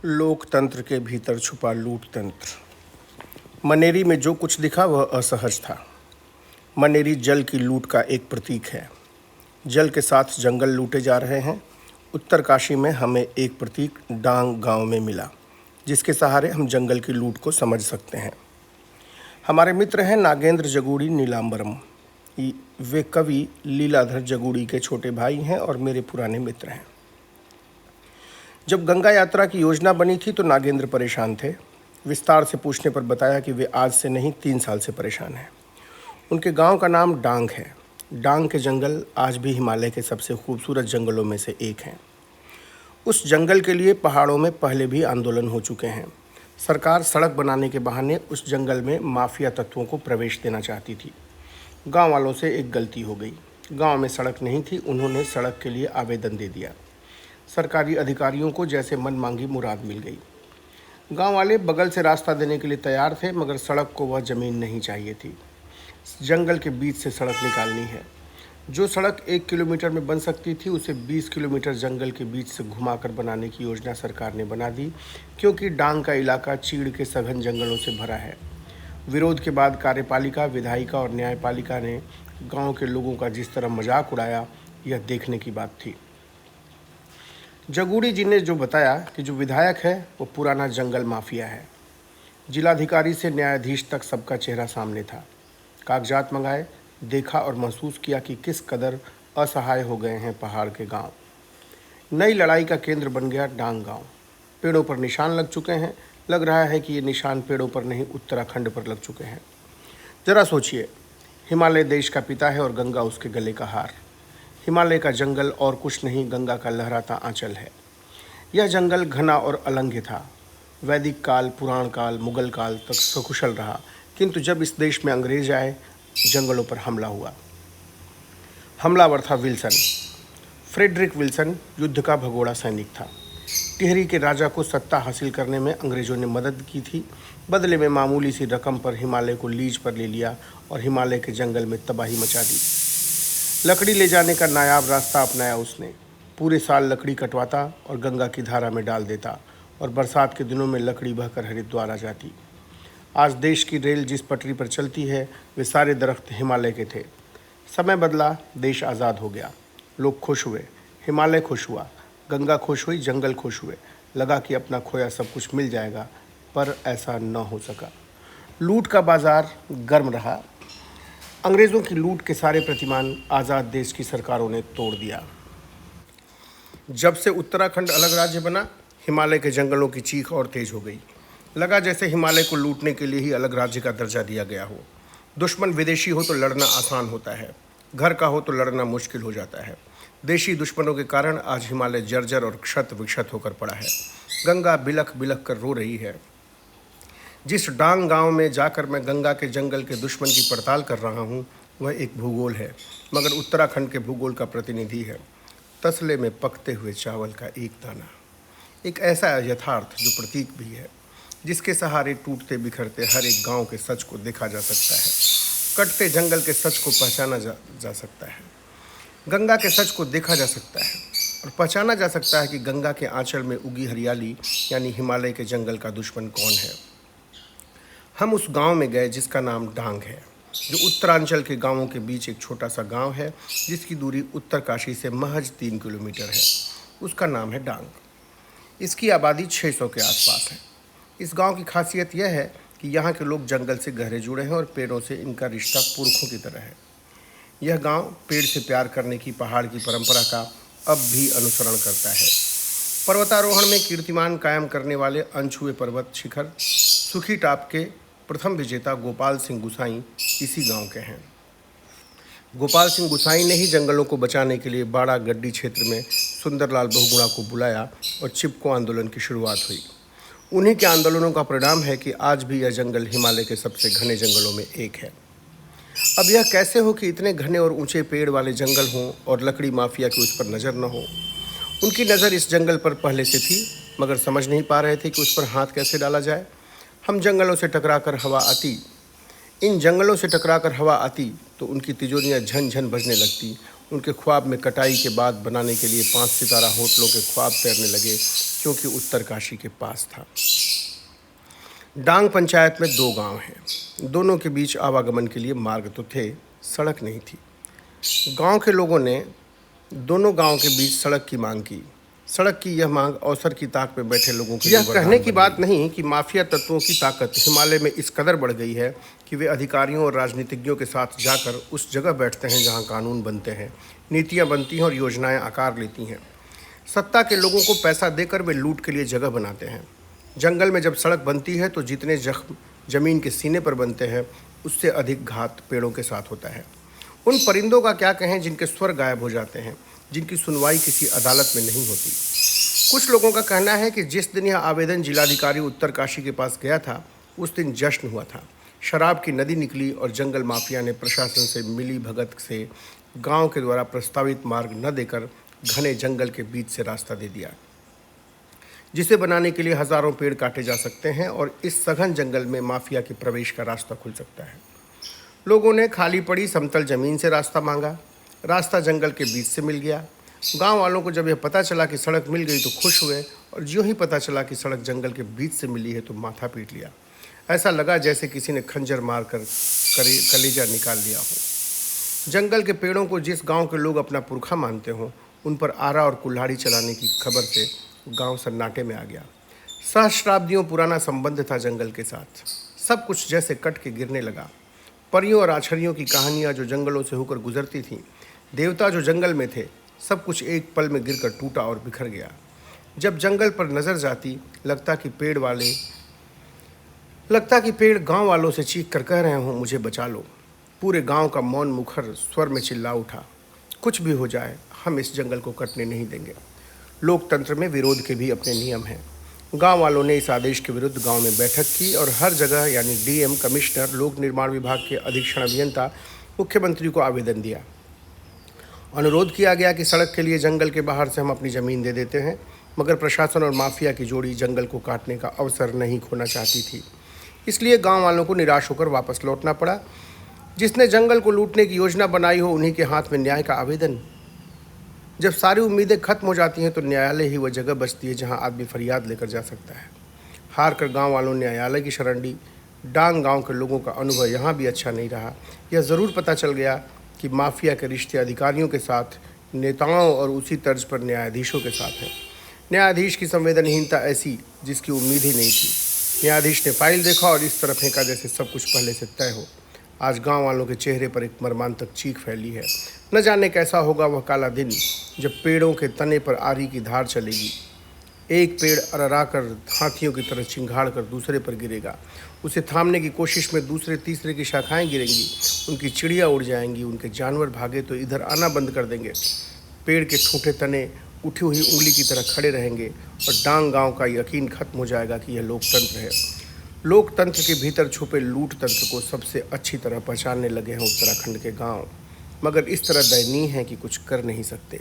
लोकतंत्र के भीतर छुपा लूटतंत्र। मनेरी में जो कुछ दिखा वह असहज था। मनेरी जल की लूट का एक प्रतीक है। जल के साथ जंगल लूटे जा रहे हैं। उत्तरकाशी में हमें एक प्रतीक डांग गांव में मिला, जिसके सहारे हम जंगल की लूट को समझ सकते हैं। हमारे मित्र हैं नागेंद्र जगूड़ी नीलांबरम। वे कवि लीलाधर जगूड़ी के छोटे भाई हैं और मेरे पुराने मित्र हैं। जब गंगा यात्रा की योजना बनी थी तो नागेंद्र परेशान थे। विस्तार से पूछने पर बताया कि वे आज से नहीं 3 साल से परेशान हैं। उनके गांव का नाम डांग है। डांग के जंगल आज भी हिमालय के सबसे खूबसूरत जंगलों में से एक हैं। उस जंगल के लिए पहाड़ों में पहले भी आंदोलन हो चुके हैं। सरकार सड़क बनाने के बहाने उस जंगल में माफिया तत्वों को प्रवेश देना चाहती थी। गांव वालों से एक गलती हो गई। गांव में सड़क नहीं थी, उन्होंने सड़क के लिए आवेदन दे दिया। सरकारी अधिकारियों को जैसे मन मांगी मुराद मिल गई। गांव वाले बगल से रास्ता देने के लिए तैयार थे, मगर सड़क को वह ज़मीन नहीं चाहिए थी। जंगल के बीच से सड़क निकालनी है। जो सड़क 1 किलोमीटर में बन सकती थी, उसे 20 किलोमीटर जंगल के बीच से घुमाकर बनाने की योजना सरकार ने बना दी, क्योंकि डांग का इलाका चीड़ के सघन जंगलों से भरा है। विरोध के बाद कार्यपालिका, विधायिका और न्यायपालिका ने गाँव के लोगों का जिस तरह मजाक उड़ाया, यह देखने की बात थी। जगूड़ी जी ने जो बताया कि जो विधायक है वो पुराना जंगल माफिया है। जिलाधिकारी से न्यायाधीश तक सबका चेहरा सामने था। कागजात मंगाए, देखा और महसूस किया कि किस कदर असहाय हो गए हैं पहाड़ के गांव। नई लड़ाई का केंद्र बन गया डांग गांव। पेड़ों पर निशान लग चुके हैं। लग रहा है कि ये निशान पेड़ों पर नहीं, उत्तराखंड पर लग चुके हैं। जरा सोचिए, हिमालय देश का पिता है और गंगा उसके गले का हार। हिमालय का जंगल और कुछ नहीं, गंगा का लहराता आंचल है। यह जंगल घना और अलंघ्य था। वैदिक काल, पुराण काल, मुगल काल तक सकुशल रहा, किंतु जब इस देश में अंग्रेज आए, जंगलों पर हमला हुआ। हमलावर था विल्सन। फ्रेडरिक विल्सन युद्ध का भगोड़ा सैनिक था। टिहरी के राजा को सत्ता हासिल करने में अंग्रेजों ने मदद की थी। बदले में मामूली सी रकम पर हिमालय को लीज पर ले लिया और हिमालय के जंगल में तबाही मचा दी। लकड़ी ले जाने का नायाब रास्ता अपनाया उसने। पूरे साल लकड़ी कटवाता और गंगा की धारा में डाल देता, और बरसात के दिनों में लकड़ी बहकर हरिद्वार आ जाती। आज देश की रेल जिस पटरी पर चलती है, वे सारे दरख्त हिमालय के थे। समय बदला, देश आज़ाद हो गया। लोग खुश हुए, हिमालय खुश हुआ, गंगा खुश हुई, जंगल खुश हुए। लगा कि अपना खोया सब कुछ मिल जाएगा, पर ऐसा न हो सका। लूट का बाजार गर्म रहा। अंग्रेज़ों की लूट के सारे प्रतिमान आज़ाद देश की सरकारों ने तोड़ दिया। जब से उत्तराखंड अलग राज्य बना, हिमालय के जंगलों की चीख और तेज हो गई। लगा जैसे हिमालय को लूटने के लिए ही अलग राज्य का दर्जा दिया गया हो। दुश्मन विदेशी हो तो लड़ना आसान होता है, घर का हो तो लड़ना मुश्किल हो जाता है। देशी दुश्मनों के कारण आज हिमालय जर्जर और क्षत विक्षत होकर पड़ा है। गंगा बिलख बिलख कर रो रही है। जिस डांग गांव में जाकर मैं गंगा के जंगल के दुश्मन की पड़ताल कर रहा हूँ, वह एक भूगोल है, मगर उत्तराखंड के भूगोल का प्रतिनिधि है। तसले में पकते हुए चावल का एक दाना, एक ऐसा यथार्थ जो प्रतीक भी है, जिसके सहारे टूटते बिखरते हर एक गांव के सच को देखा जा सकता है। कटते जंगल के सच को पहचाना जा सकता है। गंगा के सच को देखा जा सकता है और पहचाना जा सकता है कि गंगा के आंचल में उगी हरियाली यानी हिमालय के जंगल का दुश्मन कौन है। हम उस गांव में गए जिसका नाम डांग है, जो उत्तरांचल के गांवों के बीच एक छोटा सा गांव है, जिसकी दूरी उत्तरकाशी से महज 3 किलोमीटर है। उसका नाम है डांग। इसकी आबादी 600 के आसपास है। इस गांव की खासियत यह है कि यहाँ के लोग जंगल से गहरे जुड़े हैं और पेड़ों से इनका रिश्ता पुरखों की तरह है। यह गांव पेड़ से प्यार करने की पहाड़ की परंपरा का अब भी अनुसरण करता है। पर्वतारोहण में कीर्तिमान कायम करने वाले अनछुए पर्वत शिखर सुखी टाप के प्रथम विजेता गोपाल सिंह गुसाई इसी गांव के हैं। गोपाल सिंह गुसाई ने ही जंगलों को बचाने के लिए बाड़ा गड्डी क्षेत्र में सुंदरलाल बहुगुणा को बुलाया और चिपको आंदोलन की शुरुआत हुई। उन्हीं के आंदोलनों का परिणाम है कि आज भी यह जंगल हिमालय के सबसे घने जंगलों में एक है। अब यह कैसे हो कि इतने घने और ऊंचे पेड़ वाले जंगल हों और लकड़ी माफिया की उस पर नज़र न हो। उनकी नज़र इस जंगल पर पहले से थी, मगर समझ नहीं पा रहे थे कि उस पर हाथ कैसे डाला जाए। हम जंगलों से टकराकर हवा आती, इन जंगलों से टकराकर हवा आती तो उनकी तिजोरियां झन झन बजने लगती। उनके ख्वाब में कटाई के बाद बनाने के लिए 5 सितारा होटलों के ख्वाब तैरने लगे, क्योंकि उत्तरकाशी के पास था। डांग पंचायत में 2 गांव हैं। दोनों के बीच आवागमन के लिए मार्ग तो थे, सड़क नहीं थी। गांव के लोगों ने दोनों गांव के बीच सड़क की मांग की। सड़क की यह मांग अवसर की ताक पे बैठे लोगों के लिए यह कहने की बात नहीं कि माफिया तत्वों की ताकत हिमालय में इस कदर बढ़ गई है कि वे अधिकारियों और राजनीतिज्ञों के साथ जाकर उस जगह बैठते हैं जहां कानून बनते हैं, नीतियां बनती हैं और योजनाएं आकार लेती हैं। सत्ता के लोगों को पैसा देकर वे लूट के लिए जगह बनाते हैं। जंगल में जब सड़क बनती है तो जितने जख्म जमीन के सीने पर बनते हैं, उससे अधिक घात पेड़ों के साथ होता है। उन परिंदों का क्या कहें जिनके स्वर गायब हो जाते हैं, जिनकी सुनवाई किसी अदालत में नहीं होती। कुछ लोगों का कहना है कि जिस दिन यह आवेदन जिलाधिकारी उत्तरकाशी के पास गया था, उस दिन जश्न हुआ था। शराब की नदी निकली और जंगल माफिया ने प्रशासन से मिली भगत से गांव के द्वारा प्रस्तावित मार्ग न देकर घने जंगल के बीच से रास्ता दे दिया, जिसे बनाने के लिए हजारों पेड़ काटे जा सकते हैं और इस सघन जंगल में माफिया के प्रवेश का रास्ता खुल सकता है। लोगों ने खाली पड़ी समतल जमीन से रास्ता मांगा। रास्ता जंगल के बीच से मिल गया। गांव वालों को जब यह पता चला कि सड़क मिल गई तो खुश हुए, और ज्यों ही पता चला कि सड़क जंगल के बीच से मिली है तो माथा पीट लिया। ऐसा लगा जैसे किसी ने खंजर मारकर कलेजा निकाल लिया हो। जंगल के पेड़ों को जिस गांव के लोग अपना पुरखा मानते हों, उन पर आरा और कुल्हाड़ी चलाने की खबर से गांव सन्नाटे में आ गया। सहस्राब्दियों पुराना संबंध था जंगल के साथ। सब कुछ जैसे कट के गिरने लगा। परियों और आछड़ियों की कहानियां जो जंगलों से होकर गुजरती थीं, देवता जो जंगल में थे, सब कुछ एक पल में गिरकर टूटा और बिखर गया। जब जंगल पर नजर जाती, लगता कि पेड़ गांव वालों से चीख कर कह रहे हों, मुझे बचा लो। पूरे गांव का मौन मुखर स्वर में चिल्ला उठा, कुछ भी हो जाए, हम इस जंगल को कटने नहीं देंगे। लोकतंत्र में विरोध के भी अपने नियम हैं। गांव वालों ने इस आदेश के विरुद्ध गांव में बैठक की और हर जगह यानी डीएम, कमिश्नर, लोक निर्माण विभाग के अधीक्षण अभियंता, मुख्यमंत्री को आवेदन दिया। अनुरोध किया गया कि सड़क के लिए जंगल के बाहर से हम अपनी ज़मीन दे देते हैं, मगर प्रशासन और माफिया की जोड़ी जंगल को काटने का अवसर नहीं खोना चाहती थी। इसलिए गांव वालों को निराश होकर वापस लौटना पड़ा। जिसने जंगल को लूटने की योजना बनाई हो, उन्हीं के हाथ में न्याय का आवेदन। जब सारी उम्मीदें खत्म हो जाती हैं तो न्यायालय ही वह जगह बचती है जहां आदमी फरियाद लेकर जा सकता है। हार कर गांव वालों ने न्यायालय की शरण ली। डांग गांव के लोगों का अनुभव यहाँ भी अच्छा नहीं रहा। यह ज़रूर पता चल गया कि माफिया के रिश्ते अधिकारियों के साथ, नेताओं और उसी तर्ज पर न्यायाधीशों के साथ है। न्यायाधीश की संवेदनहीनता ऐसी जिसकी उम्मीद ही नहीं थी। न्यायाधीश ने फाइल देखा और इस तरह फेंका जैसे सब कुछ पहले से तय हो। आज गांव वालों के चेहरे पर एक मर्मांतक चीख फैली है। न जाने कैसा होगा वह काला दिन जब पेड़ों के तने पर आरी की धार चलेगी। एक पेड़ अररा कर हाथियों की तरह चिंगाड़ कर दूसरे पर गिरेगा। उसे थामने की कोशिश में दूसरे तीसरे की शाखाएं गिरेंगी। उनकी चिड़िया उड़ जाएंगी। उनके जानवर भागे तो इधर आना बंद कर देंगे। पेड़ के ठूठे तने उठी हुई उंगली की तरह खड़े रहेंगे और डांग गांव का यकीन खत्म हो जाएगा कि यह लोकतंत्र है। लोकतंत्र के भीतर छुपे लूट तंत्र को सबसे अच्छी तरह पहचानने लगे हैं उत्तराखंड के गांव, मगर इस तरह दयनीय है कि कुछ कर नहीं सकते।